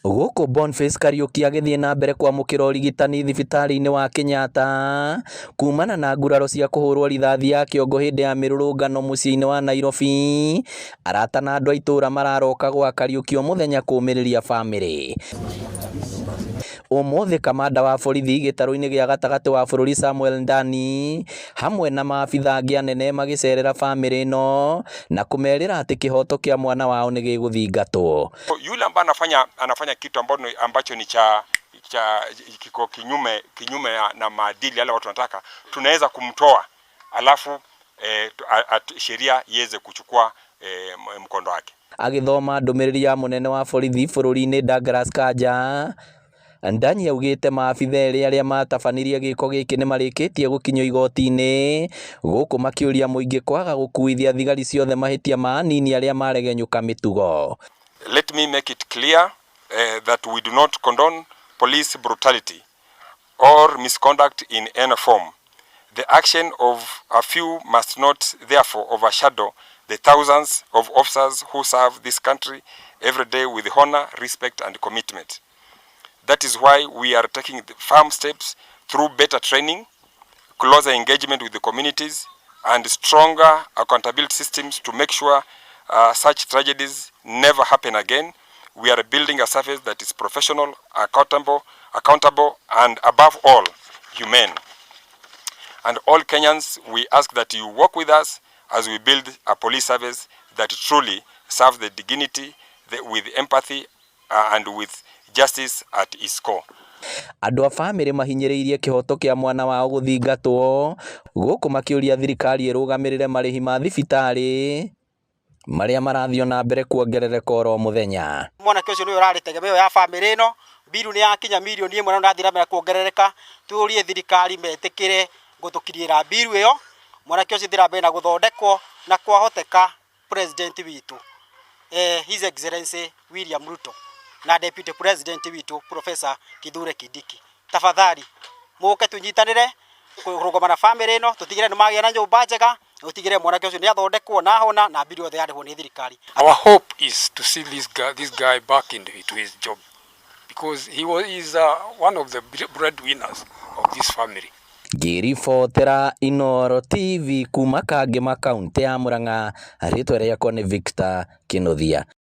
Gũkũ Boniface Kariuki agĩthiĩ na mbere kwamũkĩra ũrigitani thibitarĩ-inĩ wa Kenyatta kumana na nguraro cia kũhũrwo rithathi ya kĩongo hĩndĩ ya mĩrũrũngano mũciĩ-inĩ wa Nairobi, arata na andũ a itũra mararoka gwa Kariuki o mũthenya kũũmĩrĩria bamĩrĩ. Ũmũthĩ kamanda wa borithi gĩtarũ-inĩ gĩa gatagatĩ wa bũrũri Samuel Ndani hamwe na maabitha angĩ anene magĩcerera bamĩrĩ ino na kũmerĩra atĩ kĩhooto kĩa mwana wao nĩ gĩgũthingatwo. Yule ambaye anafanya kitu ambacho ni kiko kinyume na maadili yale watu wanataka, tunaweza kumtoa alafu sheria iweze kuchukua mkondo wake. Agĩthoma ndũmĩrĩri ya mũnene wa borithi bũrũri-inĩ Douglas Kanja, Ndani augĩte maabitha erĩ arĩa matabanirie gĩko gĩkĩ nĩ marĩkĩtie gũkinyio igoti-inĩ, gũkũ makĩũria mũingĩ kwaga gũkuithia thigari ciothe mahĩtia ma anini arĩa maregenyũka mĩtugo. Let me make it clear that we do not condone police brutality or misconduct in any form. The action of a few must not therefore overshadow the thousands of officers who serve this country every day with honor, respect and commitment. That is why we are taking firm steps through better training, closer engagement with the communities, and stronger accountability systems to make sure such tragedies never happen again. We are building a service that is professional, accountable, and above all, humane. And all Kenyans, we ask that you work with us as we build a police service that truly serves the dignity, with empathy, and with justice at its core. Andũ a bamĩrĩ mahinyĩrĩirie kĩhooto kĩa mwana wao gũthingatwo, gũkũ makĩũria thirikari ĩrũgamĩrĩre marĩhi ma thibitarĩ marĩa marathiĩ na mbere kuongerereka oro mũthenya. Mwanake ũcio nĩwe ũrarĩ tegemeo ya bamĩrĩ ĩno, mbiru nĩ yakinya mirioni 1 na ndathira mbere kuongerereka, tũrie thirikari metĩkĩre gũtũkinyĩra mbiru ĩyo, mwanake ũcio thira mbere na gũthondekwo na kwahoteka president witũ His Excellency William Ruto na Deputy President witũ Professor Kithure Kindiki, tafadhali mũke tũnyitanĩre kũrũgama na bamĩrĩ ĩno, tũtigĩre nĩ magĩa na nyũmba njega, tũtigĩre mwanake ũcio nĩ athondekwo na hona na mbiru yothe yarĩhwo nĩ thirikari. Our hope is to see this guy back into his job, because he is one of the breadwinners of this family. Ngĩribotera Inooro TV kuma Kangema kaunti ya Murang'a, rĩtwa rĩakwa nĩ Victor Kĩnuthia.